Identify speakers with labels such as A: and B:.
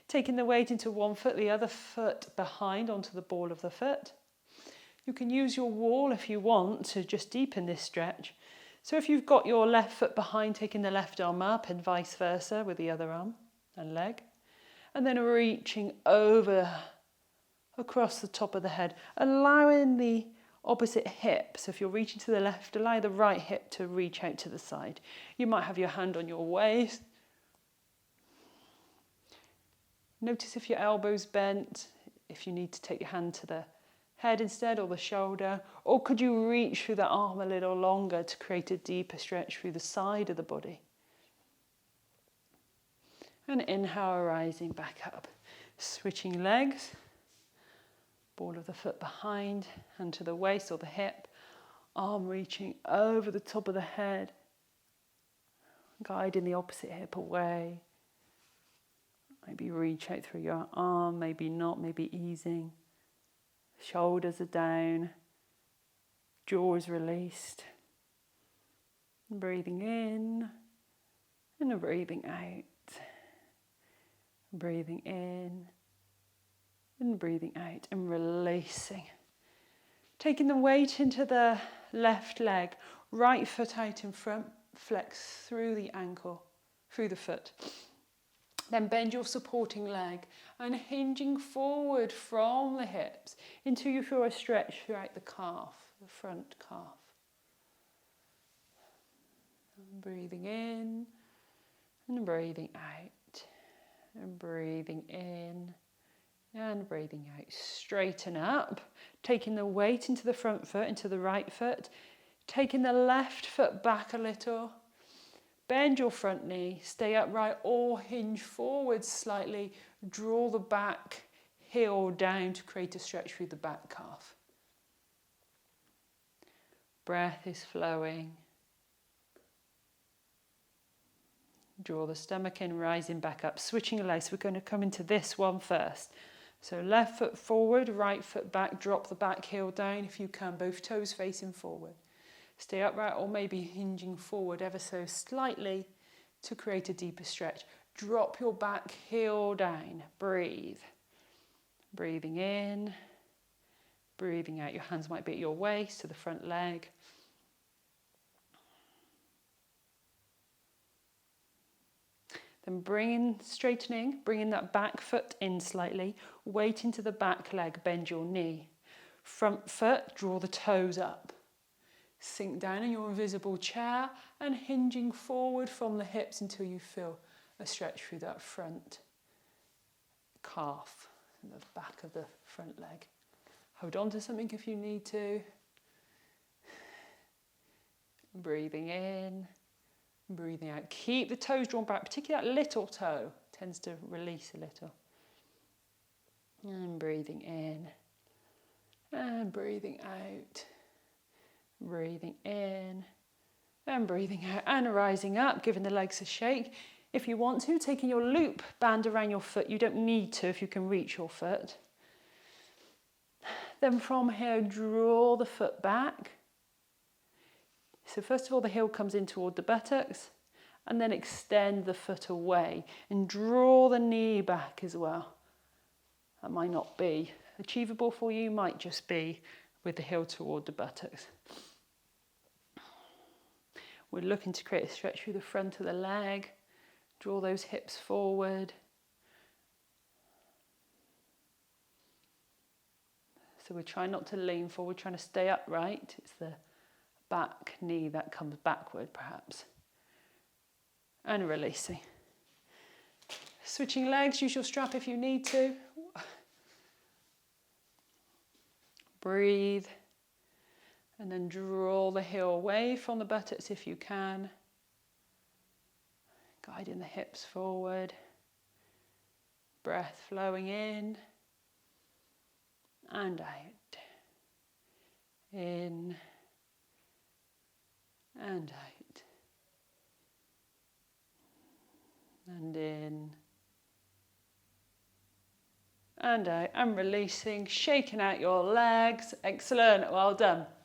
A: Taking the weight into one foot, the other foot behind onto the ball of the foot. You can use your wall if you want to just deepen this stretch. So if you've got your left foot behind, taking the left arm up and vice versa with the other arm and leg. And then reaching over across the top of the head, allowing the opposite hip. So if you're reaching to the left, allow the right hip to reach out to the side. You might have your hand on your waist. Notice if your elbow's bent, if you need to take your hand to the head instead or the shoulder, or could you reach through the arm a little longer to create a deeper stretch through the side of the body? And inhale, rising back up. Switching legs. Ball of the foot behind, hand to the waist or the hip. Arm reaching over the top of the head. Guiding the opposite hip away. Maybe reach out through your arm, maybe not, maybe easing. Shoulders are down. Jaw is released. Breathing in and breathing out. Breathing in and breathing out and releasing. Taking the weight into the left leg, right foot out in front, flex through the ankle, through the foot. Then bend your supporting leg and hinging forward from the hips until you feel a stretch throughout the calf, the front calf. And breathing in and breathing out. And breathing in and breathing out. Straighten up, taking the weight into the front foot, into the right foot, taking the left foot back a little. Bend your front knee, stay upright or hinge forward slightly. Draw the back heel down to create a stretch through the back calf. Breath is flowing. Draw the stomach in, rising back up, switching legs. We're going to come into this one first. So left foot forward, right foot back, drop the back heel down if you can, both toes facing forward. Stay upright or maybe hinging forward ever so slightly to create a deeper stretch. Drop your back heel down, breathe. Breathing in, breathing out. Your hands might be at your waist to the front leg. Then straightening, bringing that back foot in slightly, weight into the back leg, bend your knee. Front foot, draw the toes up. Sink down in your invisible chair and hinging forward from the hips until you feel a stretch through that front calf and the back of the front leg. Hold on to something if you need to. Breathing in. Breathing out. Keep the toes drawn back, particularly that little toe tends to release a little. And breathing in. And breathing out. Breathing in. And breathing out. And rising up, giving the legs a shake. If you want to, taking your loop band around your foot. You don't need to if you can reach your foot. Then from here, draw the foot back. So first of all, the heel comes in toward the buttocks and then extend the foot away and draw the knee back as well. That might not be achievable for you, might just be with the heel toward the buttocks. We're looking to create a stretch through the front of the leg. Draw those hips forward. So we're trying not to lean forward, trying to stay upright. It's the back knee that comes backward perhaps. And releasing. Switching legs, use your strap if you need to. Breathe. And then draw the heel away from the buttocks if you can. Guiding the hips forward. Breath flowing in. And out. In. And out. And in. And out. And releasing. Shaking out your legs. Excellent. Well done.